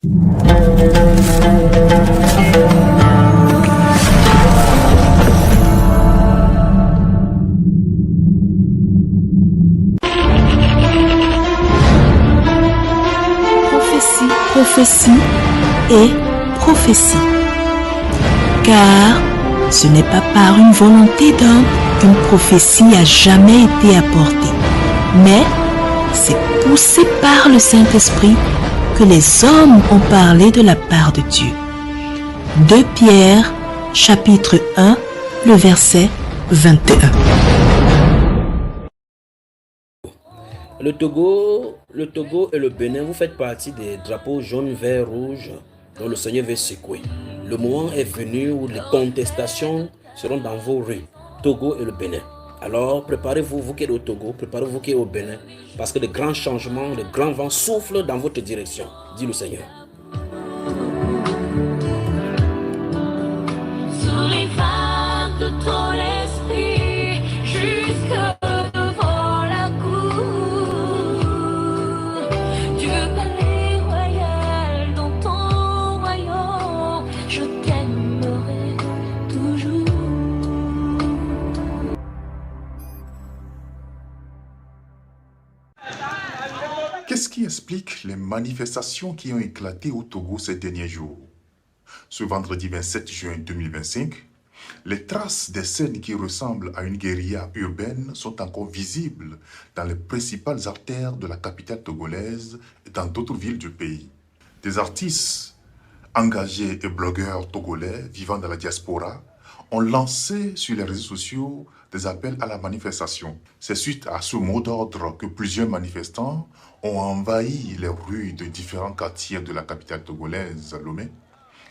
Prophétie et prophétie. Car ce n'est pas par une volonté d'homme qu'une prophétie a jamais été apportée, mais c'est poussé par le Saint-Esprit que les hommes ont parlé de la part de Dieu. 2 Pierre, chapitre 1, le verset 21. Le Togo et le Bénin, vous faites partie des drapeaux jaune, vert, rouge dont le Seigneur veut secouer. Le moment est venu où les contestations seront dans vos rues, Togo et le Bénin. Alors préparez-vous, vous qui êtes au Togo, préparez-vous qui êtes au Bénin, parce que de grands changements, de grands vents soufflent dans votre direction, dit le Seigneur. Sous les vagues de ton esprit, jusque devant la cour, Dieu palais royal dans ton royaume, je t'aimerai toujours. Qu'est-ce qui explique les manifestations qui ont éclaté au Togo ces derniers jours? Ce vendredi 27 juin 2025, les traces des scènes qui ressemblent à une guérilla urbaine sont encore visibles dans les principales artères de la capitale togolaise et dans d'autres villes du pays. Des artistes engagés et blogueurs togolais vivant dans la diaspora ont lancé sur les réseaux sociaux des appels à la manifestation. C'est suite à ce mot d'ordre que plusieurs manifestants ont envahi les rues de différents quartiers de la capitale togolaise, Lomé,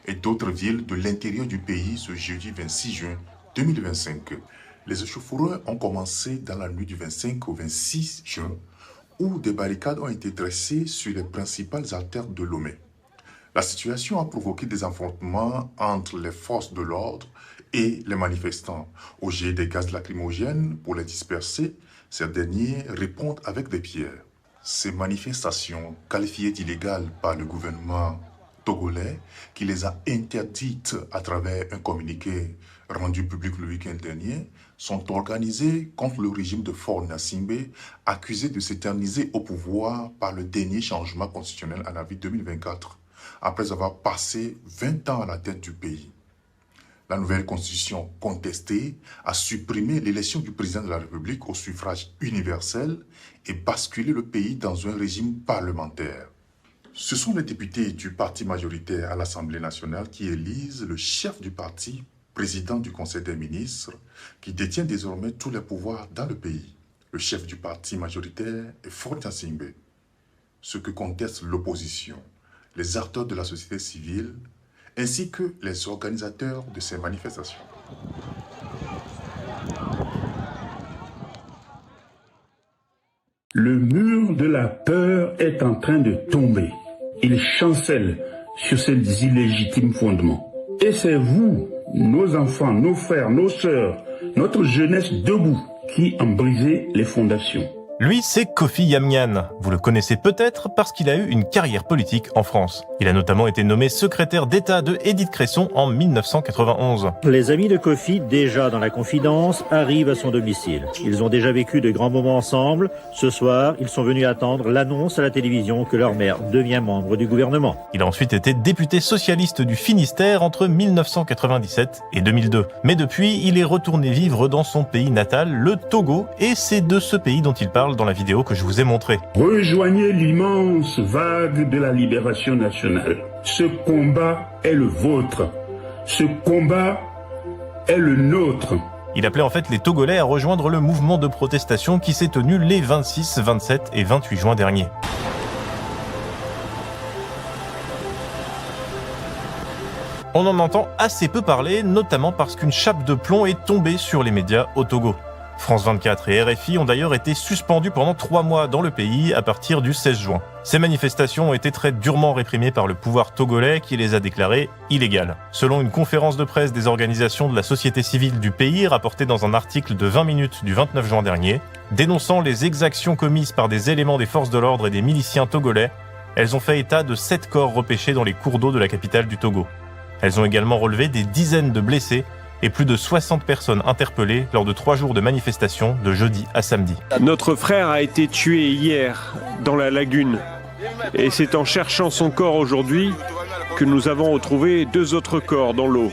et d'autres villes de l'intérieur du pays ce jeudi 26 juin 2025. Les échauffourées ont commencé dans la nuit du 25 au 26 juin, où des barricades ont été dressées sur les principales artères de Lomé. La situation a provoqué des affrontements entre les forces de l'ordre et les manifestants. Au jet des gaz lacrymogènes pour les disperser, ces derniers répondent avec des pierres. Ces manifestations, qualifiées d'illégales par le gouvernement togolais, qui les a interdites à travers un communiqué rendu public le week-end dernier, sont organisées contre le régime de Faure Gnassingbé, accusé de s'éterniser au pouvoir par le dernier changement constitutionnel en avril 2024, après avoir passé 20 ans à la tête du pays. La nouvelle constitution contestée a supprimé l'élection du président de la République au suffrage universel et basculé le pays dans un régime parlementaire. Ce sont les députés du parti majoritaire à l'Assemblée nationale qui élisent le chef du parti, président du Conseil des ministres, qui détient désormais tous les pouvoirs dans le pays. Le chef du parti majoritaire est Faure Gnassingbé, ce que conteste l'opposition, les acteurs de la société civile, ainsi que les organisateurs de ces manifestations. Le mur de la peur est en train de tomber. Il chancelle sur ces illégitimes fondements. Et c'est vous, nos enfants, nos frères, nos sœurs, notre jeunesse debout, qui en brisez les fondations. Lui, c'est Kofi Yamyan. Vous le connaissez peut-être parce qu'il a eu une carrière politique en France. Il a notamment été nommé secrétaire d'État de Édith Cresson en 1991. Les amis de Kofi, déjà dans la confidence, arrivent à son domicile. Ils ont déjà vécu de grands moments ensemble. Ce soir, ils sont venus attendre l'annonce à la télévision que leur mère devient membre du gouvernement. Il a ensuite été député socialiste du Finistère entre 1997 et 2002. Mais depuis, il est retourné vivre dans son pays natal, le Togo, et c'est de ce pays dont il parle dans la vidéo que je vous ai montrée. Rejoignez l'immense vague de la libération nationale. Ce combat est le vôtre. Ce combat est le nôtre. Il appelait en fait les Togolais à rejoindre le mouvement de protestation qui s'est tenu les 26, 27 et 28 juin dernier. On en entend assez peu parler, notamment parce qu'une chape de plomb est tombée sur les médias au Togo. France 24 et RFI ont d'ailleurs été suspendus pendant 3 mois dans le pays à partir du 16 juin. Ces manifestations ont été très durement réprimées par le pouvoir togolais qui les a déclarées illégales. Selon une conférence de presse des organisations de la société civile du pays rapportée dans un article de 20 minutes du 29 juin dernier, dénonçant les exactions commises par des éléments des forces de l'ordre et des miliciens togolais, Elles ont fait état de 7 corps repêchés dans les cours d'eau de la capitale du Togo. Elles ont également relevé des dizaines de blessés et plus de 60 personnes interpellées lors de 3 jours de manifestations de jeudi à samedi. Notre frère a été tué hier dans la lagune et c'est en cherchant son corps aujourd'hui que nous avons retrouvé 2 autres corps dans l'eau.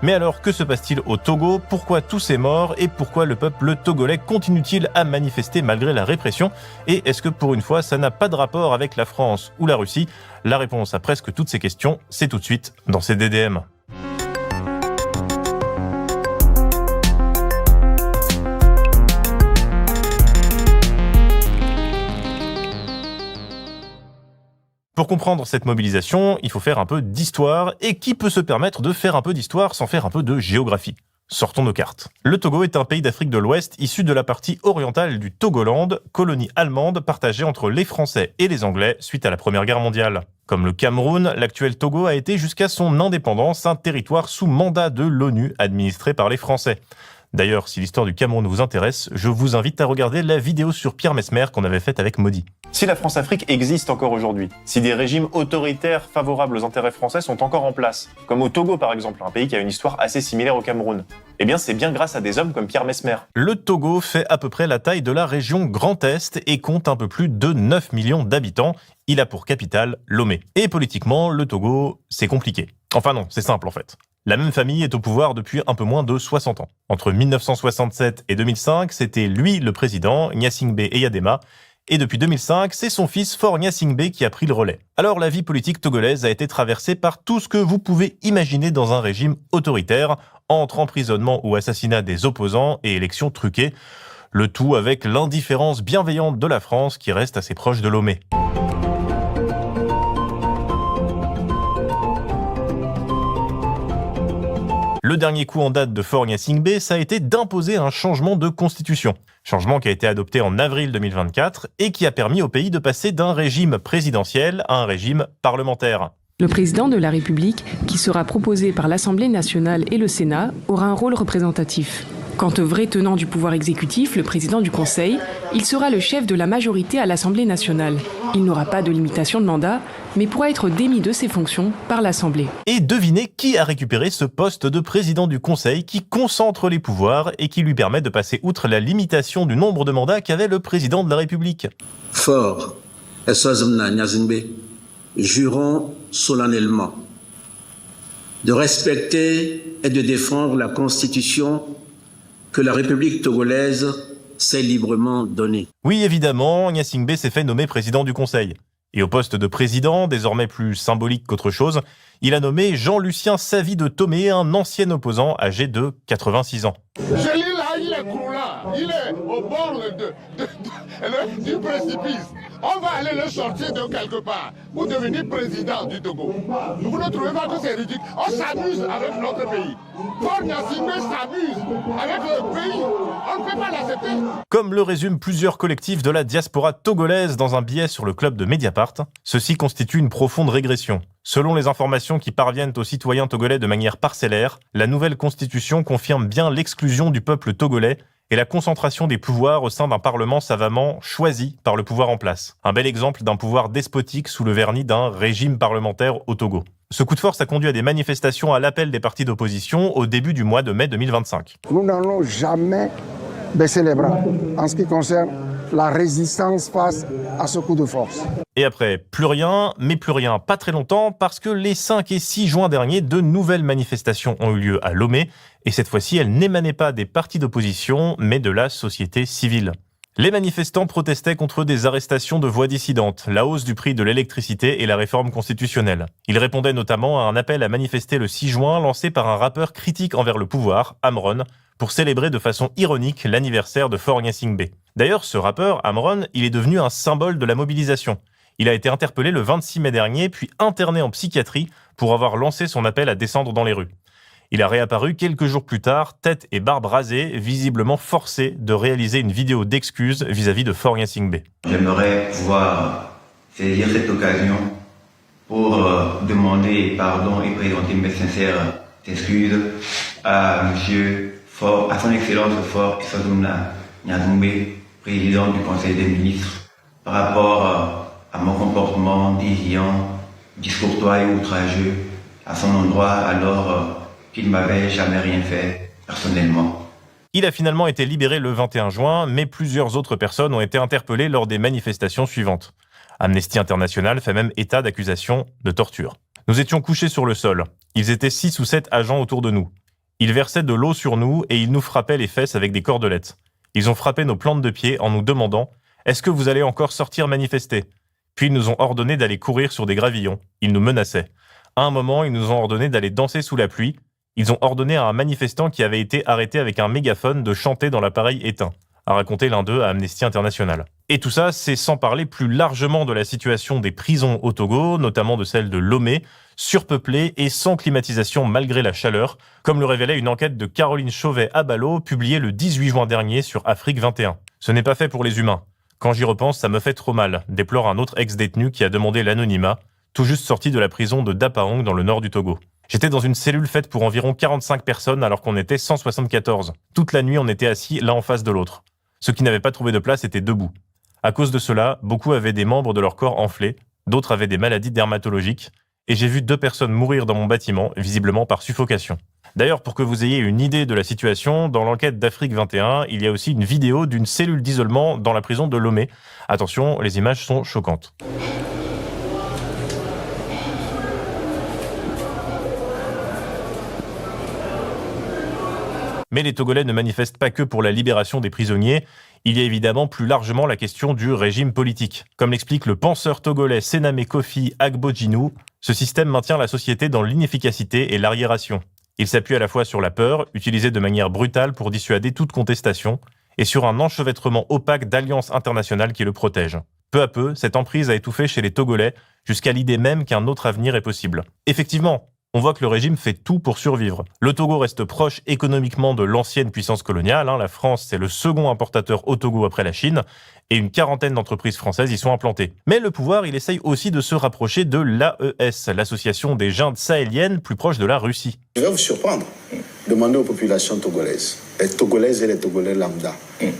Mais alors, que se passe-t-il au Togo? Pourquoi tous ces morts? Et pourquoi le peuple togolais continue-t-il à manifester malgré la répression? Et est-ce que pour une fois, ça n'a pas de rapport avec la France ou la Russie? La réponse à presque toutes ces questions, c'est tout de suite dans ces DDM. Pour comprendre cette mobilisation, il faut faire un peu d'histoire, et qui peut se permettre de faire un peu d'histoire sans faire un peu de géographie? Sortons nos cartes. Le Togo est un pays d'Afrique de l'Ouest issu de la partie orientale du Togoland, colonie allemande partagée entre les Français et les Anglais suite à la Première Guerre mondiale. Comme le Cameroun, l'actuel Togo a été jusqu'à son indépendance un territoire sous mandat de l'ONU administré par les Français. D'ailleurs, si l'histoire du Cameroun vous intéresse, je vous invite à regarder la vidéo sur Pierre Messmer qu'on avait faite avec Modi. Si la France-Afrique existe encore aujourd'hui, si des régimes autoritaires favorables aux intérêts français sont encore en place, comme au Togo par exemple, un pays qui a une histoire assez similaire au Cameroun, eh bien c'est bien grâce à des hommes comme Pierre Messmer. Le Togo fait à peu près la taille de la région Grand Est et compte un peu plus de 9 millions d'habitants. Il a pour capitale Lomé. Et politiquement, le Togo, c'est compliqué. Enfin non, c'est simple en fait. La même famille est au pouvoir depuis un peu moins de 60 ans. Entre 1967 et 2005, c'était lui le président, Gnassingbé Eyadema, et depuis 2005, c'est son fils Faure Gnassingbé qui a pris le relais. Alors la vie politique togolaise a été traversée par tout ce que vous pouvez imaginer dans un régime autoritaire, entre emprisonnement ou assassinat des opposants et élections truquées, le tout avec l'indifférence bienveillante de la France qui reste assez proche de Lomé. Le dernier coup en date de Faure Gnassingbé, ça a été d'imposer un changement de constitution. Changement qui a été adopté en avril 2024 et qui a permis au pays de passer d'un régime présidentiel à un régime parlementaire. Le président de la République, qui sera proposé par l'Assemblée nationale et le Sénat, aura un rôle représentatif. Quant au vrai tenant du pouvoir exécutif, le président du Conseil, il sera le chef de la majorité à l'Assemblée nationale. Il n'aura pas de limitation de mandat, mais pourra être démis de ses fonctions par l'Assemblée. Et devinez qui a récupéré ce poste de président du Conseil qui concentre les pouvoirs et qui lui permet de passer outre la limitation du nombre de mandats qu'avait le président de la République. Faure et Sozumna Gnassingbé jurons solennellement de respecter et de défendre la Constitution que la République togolaise s'est librement donnée. Oui, évidemment, Gnassingbé s'est fait nommer président du Conseil. Et au poste de président, désormais plus symbolique qu'autre chose, il a nommé Jean-Lucien Savy de Tomé, un ancien opposant âgé de 86 ans. Je lis là, il est croulant, il est au bord du précipice. On va aller le sortir de quelque part pour devenir président du Togo. Vous ne trouvez pas que c'est ridicule? On s'amuse avec notre pays. Faure Gnassingbé s'amuse avec le pays. On ne peut pas l'accepter. Comme le résument plusieurs collectifs de la diaspora togolaise dans un billet sur le club de Mediapart, ceci constitue une profonde régression. Selon les informations qui parviennent aux citoyens togolais de manière parcellaire, la nouvelle constitution confirme bien l'exclusion du peuple togolais et la concentration des pouvoirs au sein d'un parlement savamment choisi par le pouvoir en place. Un bel exemple d'un pouvoir despotique sous le vernis d'un régime parlementaire au Togo. Ce coup de force a conduit à des manifestations à l'appel des partis d'opposition au début du mois de mai 2025. Nous n'allons jamais baisser les bras en ce qui concerne la résistance face à ce coup de force. Et après, plus rien, mais plus rien pas très longtemps, parce que les 5 et 6 juin dernier, de nouvelles manifestations ont eu lieu à Lomé, et cette fois-ci, elles n'émanaient pas des partis d'opposition, mais de la société civile. Les manifestants protestaient contre des arrestations de voix dissidentes, la hausse du prix de l'électricité et la réforme constitutionnelle. Ils répondaient notamment à un appel à manifester le 6 juin lancé par un rappeur critique envers le pouvoir, Amron, pour célébrer de façon ironique l'anniversaire de Faure Gnassingbé. D'ailleurs, ce rappeur, Amron, il est devenu un symbole de la mobilisation. Il a été interpellé le 26 mai dernier, puis interné en psychiatrie pour avoir lancé son appel à descendre dans les rues. Il a réapparu quelques jours plus tard, tête et barbe rasée, visiblement forcé de réaliser une vidéo d'excuses vis-à-vis de Faure Gnassingbé. J'aimerais pouvoir saisir cette occasion pour demander pardon et présenter mes sincères excuses à à son Excellence Faure Sozumna Gnassingbé, président du Conseil des ministres, par rapport à mon comportement déviant, discourtois et outrageux à son endroit alors qu'il ne m'avait jamais rien fait personnellement. Il a finalement été libéré le 21 juin, mais plusieurs autres personnes ont été interpellées lors des manifestations suivantes. Amnesty International fait même état d'accusations de torture. Nous étions couchés sur le sol. Ils étaient 6 ou 7 agents autour de nous. Ils versaient de l'eau sur nous et ils nous frappaient les fesses avec des cordelettes. Ils ont frappé nos plantes de pied en nous demandant « Est-ce que vous allez encore sortir manifester ?» Puis ils nous ont ordonné d'aller courir sur des gravillons. Ils nous menaçaient. À un moment, ils nous ont ordonné d'aller danser sous la pluie. Ils ont ordonné à un manifestant qui avait été arrêté avec un mégaphone de chanter dans l'appareil éteint, a raconté l'un d'eux à Amnesty International. Et tout ça, c'est sans parler plus largement de la situation des prisons au Togo, notamment de celle de Lomé, surpeuplée et sans climatisation malgré la chaleur, comme le révélait une enquête de Caroline Chauvet-Abalo, publiée le 18 juin dernier sur Afrique 21. Ce n'est pas fait pour les humains. Quand j'y repense, ça me fait trop mal, déplore un autre ex-détenu qui a demandé l'anonymat, tout juste sorti de la prison de Dapaong dans le nord du Togo. J'étais dans une cellule faite pour environ 45 personnes alors qu'on était 174. Toute la nuit, on était assis l'un en face de l'autre. Ceux qui n'avaient pas trouvé de place étaient debout. À cause de cela, beaucoup avaient des membres de leur corps enflés, d'autres avaient des maladies dermatologiques, et j'ai vu 2 personnes mourir dans mon bâtiment, visiblement par suffocation. D'ailleurs, pour que vous ayez une idée de la situation, dans l'enquête d'Afrique 21, il y a aussi une vidéo d'une cellule d'isolement dans la prison de Lomé. Attention, les images sont choquantes. Mais les Togolais ne manifestent pas que pour la libération des prisonniers, il y a évidemment plus largement la question du régime politique. Comme l'explique le penseur togolais Sename Kofi Agbodjinou, ce système maintient la société dans l'inefficacité et l'arriération. Il s'appuie à la fois sur la peur, utilisée de manière brutale pour dissuader toute contestation, et sur un enchevêtrement opaque d'alliances internationales qui le protègent. Peu à peu, cette emprise a étouffé chez les Togolais, jusqu'à l'idée même qu'un autre avenir est possible. Effectivement, on voit que le régime fait tout pour survivre. Le Togo reste proche économiquement de l'ancienne puissance coloniale. La France, c'est le second importateur au Togo après la Chine, et une quarantaine d'entreprises françaises y sont implantées. Mais le pouvoir, il essaye aussi de se rapprocher de l'AES, l'association des juntes sahéliennes plus proche de la Russie. Je vais vous surprendre. Demandez aux populations togolaises, les Togolaises et les Togolais lambda,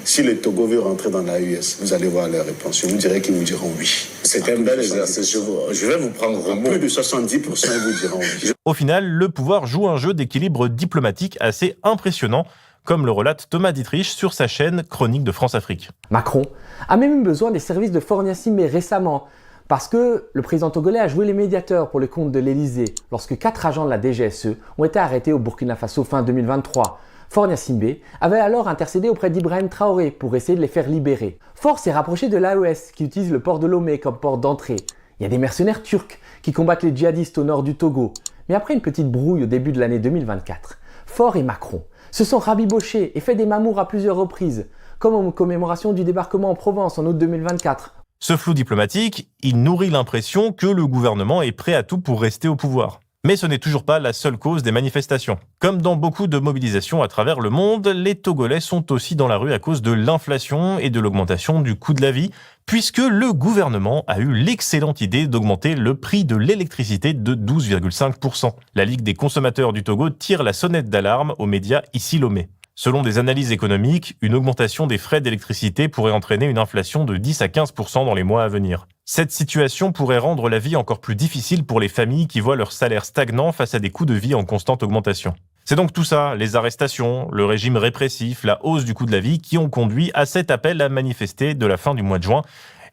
si le Togo veut rentrer dans l'AES, vous allez voir leur réponse. Je vous dirai qu'ils vous diront oui. C'est un bel exercice. Je vais vous prendre au mot. Plus de 70% vous diront oui. Au final, le pouvoir joue un jeu d'équilibre diplomatique assez impressionnant, comme le relate Thomas Dietrich sur sa chaîne Chronique de France-Afrique. Macron a même eu besoin des services de Faure Gnassingbé récemment, parce que le président togolais a joué les médiateurs pour le compte de l'Élysée, lorsque 4 agents de la DGSE ont été arrêtés au Burkina Faso fin 2023. Faure Gnassingbé avait alors intercédé auprès d'Ibrahim Traoré pour essayer de les faire libérer. Faure s'est rapproché de l'AES, qui utilise le port de Lomé comme port d'entrée. Il y a des mercenaires turcs qui combattent les djihadistes au nord du Togo. Mais après une petite brouille au début de l'année 2024, Faure et Macron se sont rabibochés et fait des mamours à plusieurs reprises, comme en commémoration du débarquement en Provence en août 2024. Ce flou diplomatique, il nourrit l'impression que le gouvernement est prêt à tout pour rester au pouvoir. Mais ce n'est toujours pas la seule cause des manifestations. Comme dans beaucoup de mobilisations à travers le monde, les Togolais sont aussi dans la rue à cause de l'inflation et de l'augmentation du coût de la vie, puisque le gouvernement a eu l'excellente idée d'augmenter le prix de l'électricité de 12,5%. La Ligue des consommateurs du Togo tire la sonnette d'alarme aux médias ici Lomé. Selon des analyses économiques, une augmentation des frais d'électricité pourrait entraîner une inflation de 10 à 15% dans les mois à venir. Cette situation pourrait rendre la vie encore plus difficile pour les familles qui voient leur salaire stagnant face à des coûts de vie en constante augmentation. C'est donc tout ça, les arrestations, le régime répressif, la hausse du coût de la vie qui ont conduit à cet appel à manifester de la fin du mois de juin,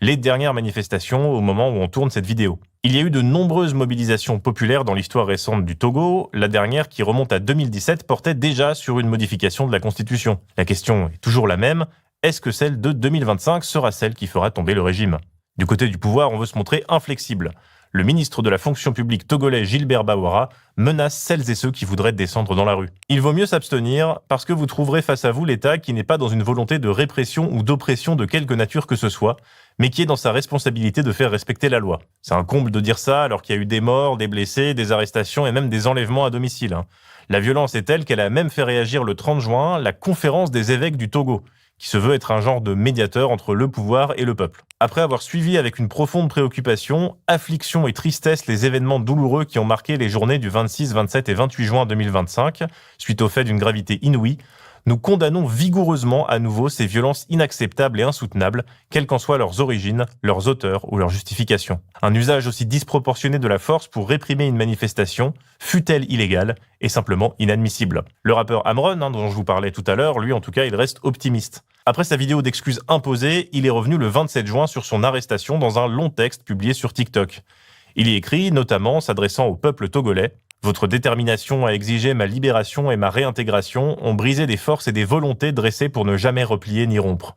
les dernières manifestations au moment où on tourne cette vidéo. Il y a eu de nombreuses mobilisations populaires dans l'histoire récente du Togo. La dernière, qui remonte à 2017, portait déjà sur une modification de la Constitution. La question est toujours la même, est-ce que celle de 2025 sera celle qui fera tomber le régime ? Du côté du pouvoir, on veut se montrer inflexible. Le ministre de la fonction publique togolais Gilbert Bawara menace celles et ceux qui voudraient descendre dans la rue. Il vaut mieux s'abstenir parce que vous trouverez face à vous l'État qui n'est pas dans une volonté de répression ou d'oppression de quelque nature que ce soit, mais qui est dans sa responsabilité de faire respecter la loi. C'est un comble de dire ça alors qu'il y a eu des morts, des blessés, des arrestations et même des enlèvements à domicile. La violence est telle qu'elle a même fait réagir le 30 juin la conférence des évêques du Togo, qui se veut être un genre de médiateur entre le pouvoir et le peuple. Après avoir suivi avec une profonde préoccupation, affliction et tristesse les événements douloureux qui ont marqué les journées du 26, 27 et 28 juin 2025, suite au fait d'une gravité inouïe, Nous condamnons vigoureusement à nouveau ces violences inacceptables et insoutenables, quelles qu'en soient leurs origines, leurs auteurs ou leurs justifications. Un usage aussi disproportionné de la force pour réprimer une manifestation, fût-elle illégale, est simplement inadmissible. Le rappeur Amron, dont je vous parlais tout à l'heure, lui en tout cas, il reste optimiste. Après sa vidéo d'excuses imposée, il est revenu le 27 juin sur son arrestation dans un long texte publié sur TikTok. Il y écrit, notamment s'adressant au peuple togolais: « Votre détermination à exiger ma libération et ma réintégration ont brisé des forces et des volontés dressées pour ne jamais replier ni rompre.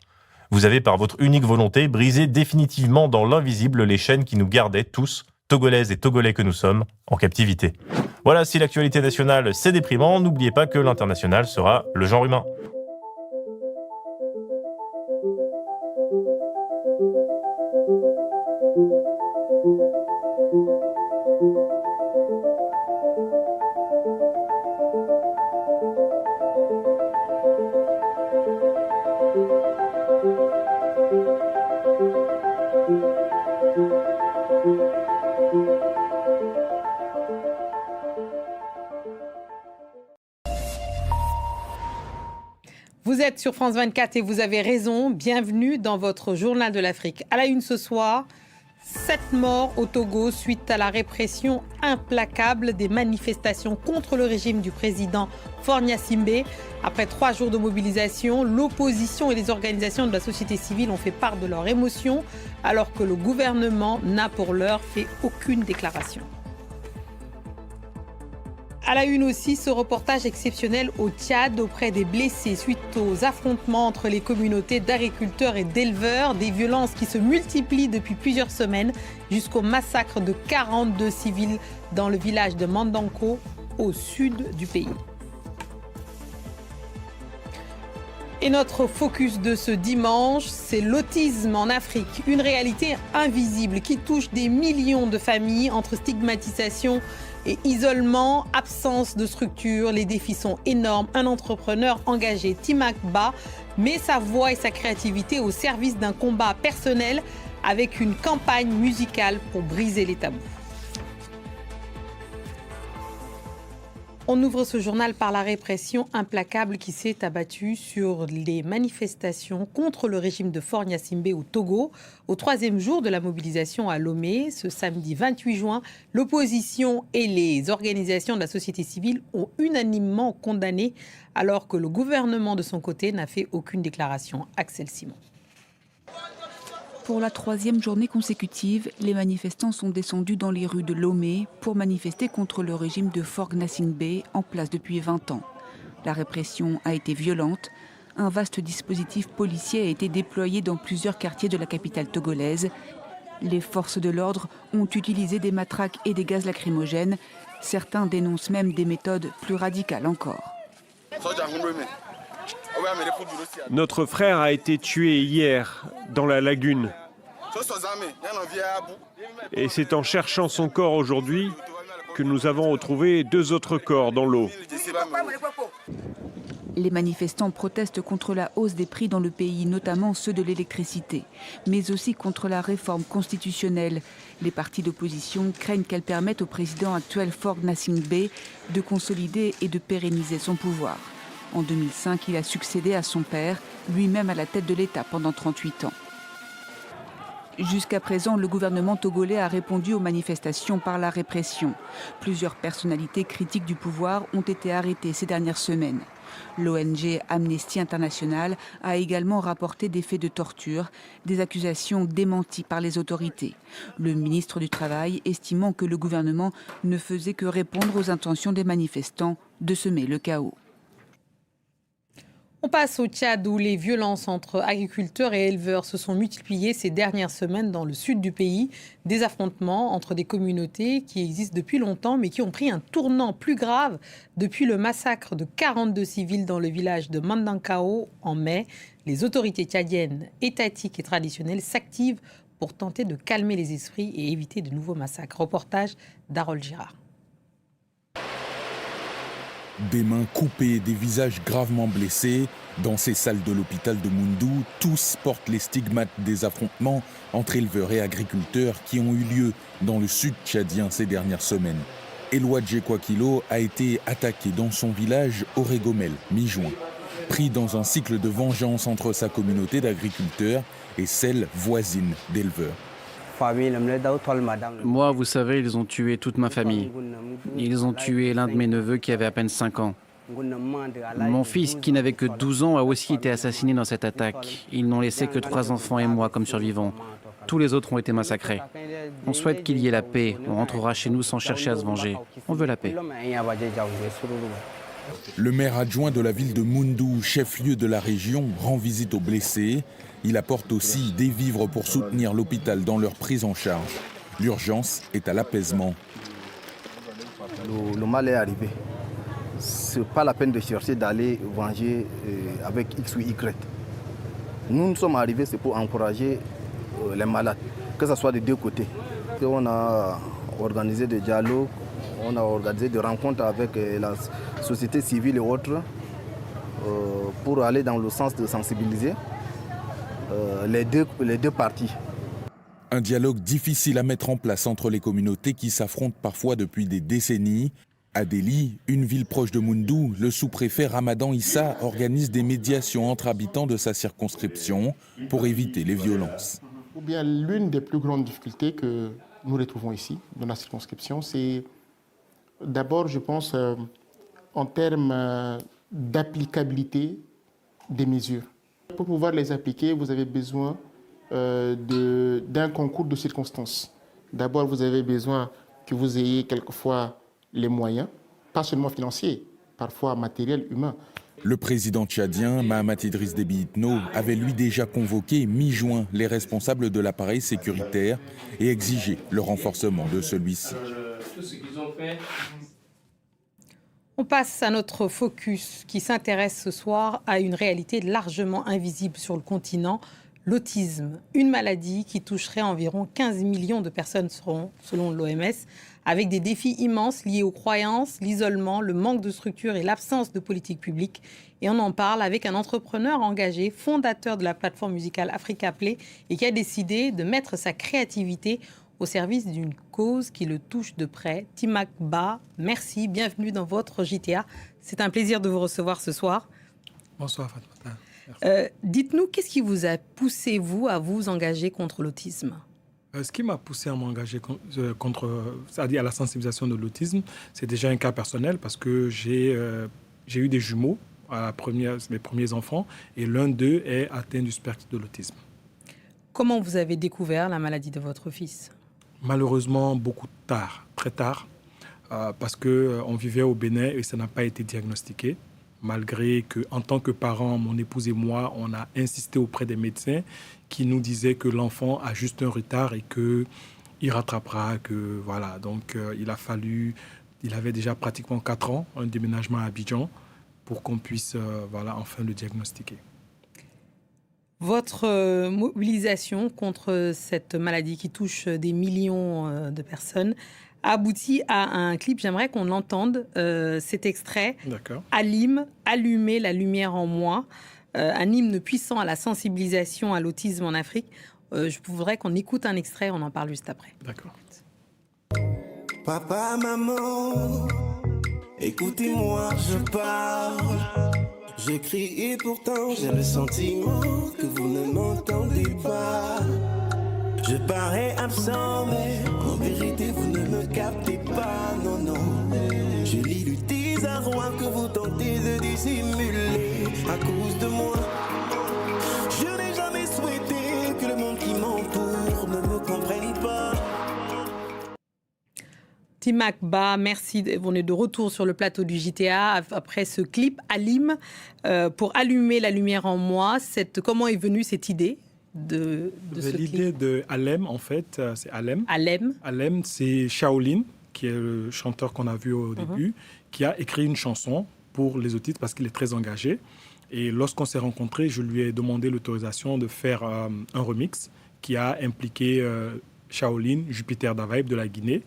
Vous avez par votre unique volonté brisé définitivement dans l'invisible les chaînes qui nous gardaient tous, Togolaises et Togolais que nous sommes, en captivité. » Voilà, si l'actualité nationale c'est déprimant, n'oubliez pas que l'international sera le genre humain. Vous êtes sur France 24 et vous avez raison. Bienvenue dans votre journal de l'Afrique. À la une ce soir, 7 morts au Togo suite à la répression implacable des manifestations contre le régime du président Faure Gnassingbé. Après 3 jours de mobilisation, l'opposition et les organisations de la société civile ont fait part de leurs émotions, alors que le gouvernement n'a pour l'heure fait aucune déclaration. À la une aussi, ce reportage exceptionnel au Tchad auprès des blessés suite aux affrontements entre les communautés d'agriculteurs et d'éleveurs, des violences qui se multiplient depuis plusieurs semaines jusqu'au massacre de 42 civils dans le village de Mandanko au sud du pays. Et notre focus de ce dimanche, c'est l'autisme en Afrique, une réalité invisible qui touche des millions de familles entre stigmatisation et isolement, absence de structure. Les défis sont énormes. Un entrepreneur engagé, Timak Ba, met sa voix et sa créativité au service d'un combat personnel avec une campagne musicale pour briser les tabous. On ouvre ce journal par la répression implacable qui s'est abattue sur les manifestations contre le régime de Faure Gnassingbé au Togo. Au 3e jour de la mobilisation à Lomé, ce samedi 28 juin, l'opposition et les organisations de la société civile ont unanimement condamné, alors que le gouvernement de son côté n'a fait aucune déclaration. Axel Simon. Pour la 3e journée consécutive, les manifestants sont descendus dans les rues de Lomé pour manifester contre le régime de Faure Gnassingbé en place depuis 20 ans. La répression a été violente. Un vaste dispositif policier a été déployé dans plusieurs quartiers de la capitale togolaise. Les forces de l'ordre ont utilisé des matraques et des gaz lacrymogènes. Certains dénoncent même des méthodes plus radicales encore. Notre frère a été tué hier dans la lagune. Et c'est en cherchant son corps aujourd'hui que nous avons retrouvé 2 autres corps dans l'eau. Les manifestants protestent contre la hausse des prix dans le pays, notamment ceux de l'électricité, mais aussi contre la réforme constitutionnelle. Les partis d'opposition craignent qu'elle permette au président actuel Faure Gnassingbé de consolider et de pérenniser son pouvoir. En 2005, il a succédé à son père, lui-même à la tête de l'État pendant 38 ans. Jusqu'à présent, le gouvernement togolais a répondu aux manifestations par la répression. Plusieurs personnalités critiques du pouvoir ont été arrêtées ces dernières semaines. L'ONG Amnesty International a également rapporté des faits de torture, des accusations démenties par les autorités. Le ministre du Travail estimant que le gouvernement ne faisait que répondre aux intentions des manifestants de semer le chaos. On passe au Tchad où les violences entre agriculteurs et éleveurs se sont multipliées ces dernières semaines dans le sud du pays. Des affrontements entre des communautés qui existent depuis longtemps mais qui ont pris un tournant plus grave depuis le massacre de 42 civils dans le village de Mandankao en mai. Les autorités tchadiennes, étatiques et traditionnelles s'activent pour tenter de calmer les esprits et éviter de nouveaux massacres. Reportage d'Harold Girard. Des mains coupées, des visages gravement blessés. Dans ces salles de l'hôpital de Moundou, tous portent les stigmates des affrontements entre éleveurs et agriculteurs qui ont eu lieu dans le sud tchadien ces dernières semaines. Elwa Djekwakilo a été attaqué dans son village Orégomel, mi-juin. pris dans un cycle de vengeance entre sa communauté d'agriculteurs et celle voisine d'éleveurs. Moi, vous savez, ils ont tué toute ma famille. Ils ont tué l'un de mes neveux qui avait à peine 5 ans. Mon fils, qui n'avait que 12 ans, a aussi été assassiné dans cette attaque. Ils n'ont laissé que 3 enfants et moi comme survivants. Tous les autres ont été massacrés. On souhaite qu'il y ait la paix. On rentrera chez nous sans chercher à se venger. On veut la paix. Le maire adjoint de la ville de Moundou, chef-lieu de la région, rend visite aux blessés. Il apporte aussi des vivres pour soutenir l'hôpital dans leur prise en charge. L'urgence est à l'apaisement. Le mal est arrivé. Ce n'est pas la peine de chercher d'aller venger avec X ou Y. Nous sommes arrivés, c'est pour encourager les malades, que ce soit des deux côtés. On a organisé des dialogues, on a organisé des rencontres avec la société civile et autres pour aller dans le sens de sensibiliser les deux parties. Un dialogue difficile à mettre en place entre les communautés qui s'affrontent parfois depuis des décennies. À Delhi, une ville proche de Moundou, le sous-préfet Ramadan Issa organise des médiations entre habitants de sa circonscription pour éviter les violences. Ou bien l'une des plus grandes difficultés que nous retrouvons ici, dans la circonscription, c'est d'abord, je pense, en termes d'applicabilité des mesures. Pour pouvoir les appliquer, vous avez besoin d'un concours de circonstances. D'abord, vous avez besoin que vous ayez quelquefois les moyens, pas seulement financiers, parfois matériels, humains. Le président tchadien, Mahamat Idriss Déby Itno, avait lui déjà convoqué mi-juin les responsables de l'appareil sécuritaire et exigé le renforcement de celui-ci. On passe à notre focus qui s'intéresse ce soir à une réalité largement invisible sur le continent, l'autisme. Une maladie qui toucherait environ 15 millions de personnes selon l'OMS, avec des défis immenses liés aux croyances, l'isolement, le manque de structure et l'absence de politique publique. Et on en parle avec un entrepreneur engagé, fondateur de la plateforme musicale Africa Play et qui a décidé de mettre sa créativité au service d'une cause qui le touche de près. Timak Ba, merci, bienvenue dans votre JTA. C'est un plaisir de vous recevoir ce soir. Bonsoir Fatmata. Dites-nous, qu'est-ce qui vous a poussé, vous, à vous engager contre l'autisme ? Ce qui m'a poussé à m'engager c'est-à-dire à la sensibilisation de l'autisme, c'est déjà un cas personnel parce que j'ai eu des jumeaux, mes premiers enfants, et l'un d'eux est atteint du spectre de l'autisme. Comment vous avez découvert la maladie de votre fils ? Malheureusement, beaucoup tard, très tard, parce qu'on vivait au Bénin et ça n'a pas été diagnostiqué. Malgré qu'en tant que parents, mon épouse et moi, on a insisté auprès des médecins qui nous disaient que l'enfant a juste un retard et qu'il rattrapera, que voilà. Donc, il avait déjà pratiquement 4 ans, un déménagement à Abidjan, pour qu'on puisse, enfin le diagnostiquer. Votre mobilisation contre cette maladie qui touche des millions de personnes aboutit à un clip. J'aimerais qu'on entende cet extrait. D'accord. Alim, allumer la lumière en moi. Un hymne puissant à la sensibilisation à l'autisme en Afrique. Je voudrais qu'on écoute un extrait, on en parle juste après. D'accord. Papa, maman, écoutez-moi, je parle. J'écris et pourtant j'ai le sentiment que vous ne m'entendez pas. Je parais absent, mais en vérité vous ne me captez pas, non, non. Je lis du désarroi que vous tentez de dissimuler à cause de moi. Je n'ai jamais souhaité que le monde qui m'entoure ne me comprenne pas. Timak Ba, merci. On est de retour sur le plateau du JTA après ce clip Alim pour allumer la lumière en moi. Comment est venue cette idée de ce clip ? L'idée de Alem, en fait, c'est Alem. Alem. Alem, c'est Shaolin, qui est le chanteur qu'on a vu au début, qui a écrit une chanson pour les autistes parce qu'il est très engagé. Et lorsqu'on s'est rencontrés, je lui ai demandé l'autorisation de faire un remix qui a impliqué Shaolin, Jupiter Davaïb de la Guinée,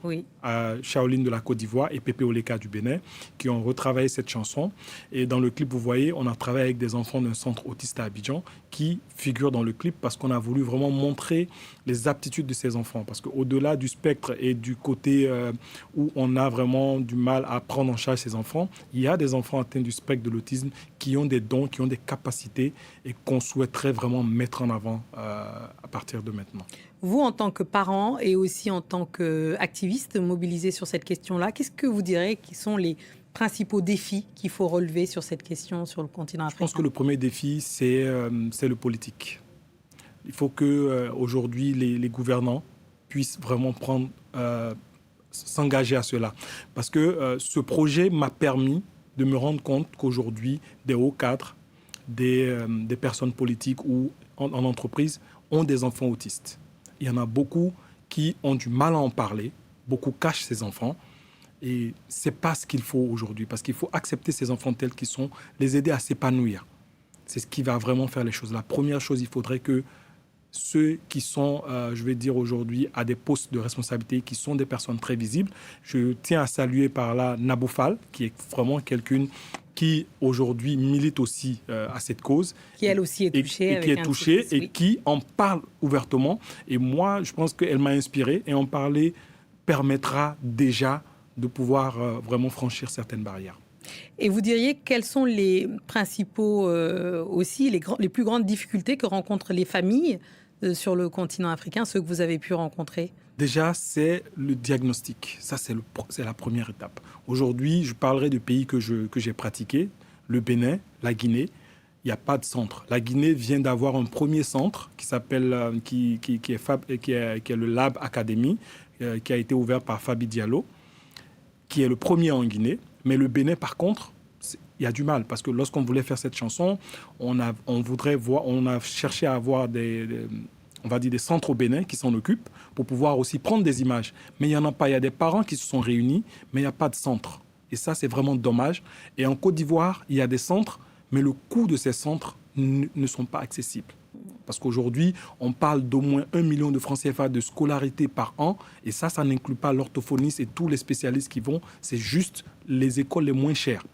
Shaolin de la Côte d'Ivoire et Pépé Oleka du Bénin qui ont retravaillé cette chanson. Et dans le clip, vous voyez, on a travaillé avec des enfants d'un centre autiste à Abidjan qui figurent dans le clip parce qu'on a voulu vraiment montrer les aptitudes de ces enfants. Parce qu'au-delà du spectre et du côté où on a vraiment du mal à prendre en charge ces enfants, il y a des enfants atteints du spectre de l'autisme qui ont des dons, qui ont des capacités et qu'on souhaiterait vraiment mettre en avant à partir de maintenant. Vous, en tant que parent et aussi en tant qu'activiste mobilisé sur cette question-là, qu'est-ce que vous direz qui sont les principaux défis qu'il faut relever sur cette question sur le continent africain? Je pense que le premier défi, c'est le politique. Il faut qu'aujourd'hui, les gouvernants puissent vraiment s'engager à cela. Parce que ce projet m'a permis de me rendre compte qu'aujourd'hui, des hauts cadres, des personnes politiques ou en entreprise ont des enfants autistes. Il y en a beaucoup qui ont du mal à en parler, beaucoup cachent ces enfants. Et ce n'est pas ce qu'il faut aujourd'hui, parce qu'il faut accepter ces enfants tels qu'ils sont, les aider à s'épanouir. C'est ce qui va vraiment faire les choses. La première chose, il faudrait que ceux qui sont, je vais dire aujourd'hui, à des postes de responsabilité, qui sont des personnes très visibles, je tiens à saluer par là Nabou Fall, qui est vraiment quelqu'un qui aujourd'hui milite aussi à cette cause. Qui elle aussi est touchée. Et qui en parle ouvertement. Et moi, je pense qu'elle m'a inspiré. Et en parler permettra déjà de pouvoir vraiment franchir certaines barrières. Et vous diriez quels sont les principaux aussi, les plus grandes difficultés que rencontrent les familles sur le continent africain, ceux que vous avez pu rencontrer? Déjà, c'est le diagnostic. Ça, c'est la première étape. Aujourd'hui, je parlerai de pays que j'ai pratiqués. Le Bénin, la Guinée, il n'y a pas de centre. La Guinée vient d'avoir un premier centre qui s'appelle, qui est le Lab Academy, qui a été ouvert par Fabi Diallo, qui est le premier en Guinée. Mais le Bénin, par contre, il y a du mal. Parce que lorsqu'on voulait faire cette chanson, on a cherché à avoir on va dire des centres au Bénin qui s'en occupent pour pouvoir aussi prendre des images. Mais il n'y en a pas. Il y a des parents qui se sont réunis, mais il n'y a pas de centre. Et ça, c'est vraiment dommage. Et en Côte d'Ivoire, il y a des centres, mais le coût de ces centres ne sont pas accessibles. Parce qu'aujourd'hui, on parle d'au moins 1 million de francs CFA de scolarité par an. Et ça n'inclut pas l'orthophoniste et tous les spécialistes qui vont. C'est juste les écoles les moins chères.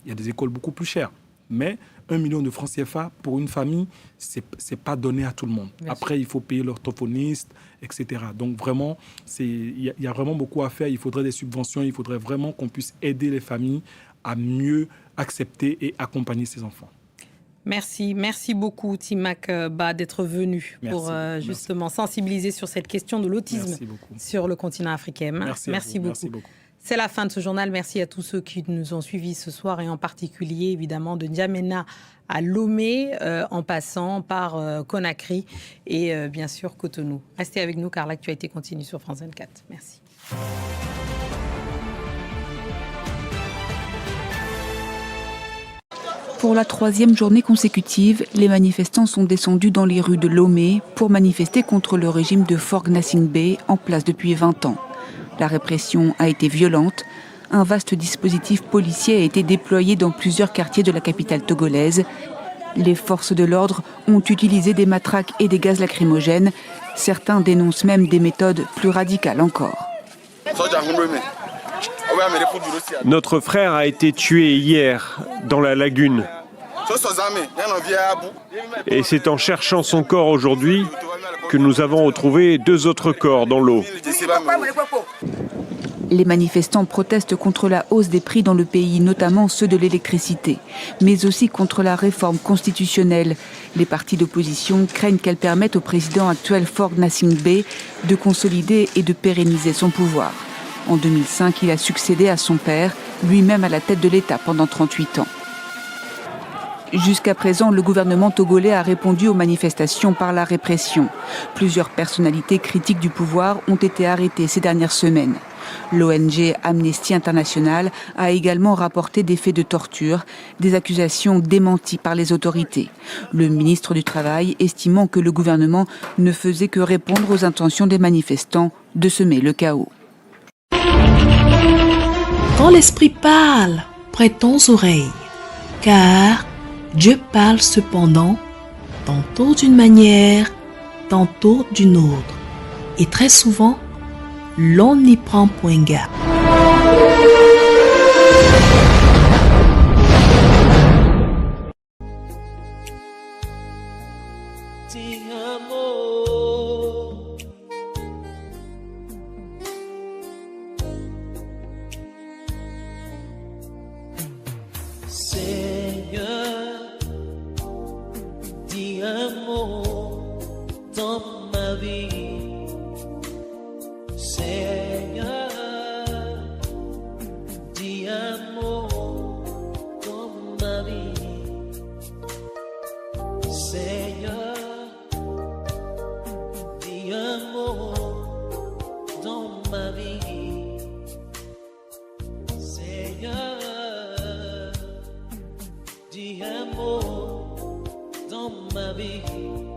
Il y a des écoles beaucoup plus chères. Mais 1 million de francs CFA pour une famille, c'est pas donné à tout le monde. Bien Après, sûr. Il faut payer l'orthophoniste, etc. Donc vraiment, il y a vraiment beaucoup à faire. Il faudrait des subventions. Il faudrait vraiment qu'on puisse aider les familles à mieux accepter et accompagner ces enfants. Merci beaucoup Timak Bah d'être venu pour justement sensibiliser sur cette question de l'autisme sur le continent africain. Merci beaucoup. C'est la fin de ce journal. Merci à tous ceux qui nous ont suivis ce soir et en particulier évidemment de N'Djamena à Lomé en passant par Conakry et bien sûr Cotonou. Restez avec nous car l'actualité continue sur France 24. Merci. Pour la 3e journée consécutive, les manifestants sont descendus dans les rues de Lomé pour manifester contre le régime de Faure Gnassingbé en place depuis 20 ans. La répression a été violente. Un vaste dispositif policier a été déployé dans plusieurs quartiers de la capitale togolaise. Les forces de l'ordre ont utilisé des matraques et des gaz lacrymogènes. Certains dénoncent même des méthodes plus radicales encore. Notre frère a été tué hier dans la lagune. Et c'est en cherchant son corps aujourd'hui que nous avons retrouvé 2 autres corps dans l'eau. Les manifestants protestent contre la hausse des prix dans le pays, notamment ceux de l'électricité, mais aussi contre la réforme constitutionnelle. Les partis d'opposition craignent qu'elle permette au président actuel Faure Gnassingbé de consolider et de pérenniser son pouvoir. En 2005, il a succédé à son père, lui-même à la tête de l'État pendant 38 ans. Jusqu'à présent, le gouvernement togolais a répondu aux manifestations par la répression. Plusieurs personnalités critiques du pouvoir ont été arrêtées ces dernières semaines. L'ONG Amnesty International a également rapporté des faits de torture, des accusations démenties par les autorités. Le ministre du Travail estimant que le gouvernement ne faisait que répondre aux intentions des manifestants de semer le chaos. Quand l'Esprit parle, prêtons oreille, car Dieu parle cependant, tantôt d'une manière, tantôt d'une autre. Et très souvent, l'on n'y prend point garde. Dis un mot dans ma vie.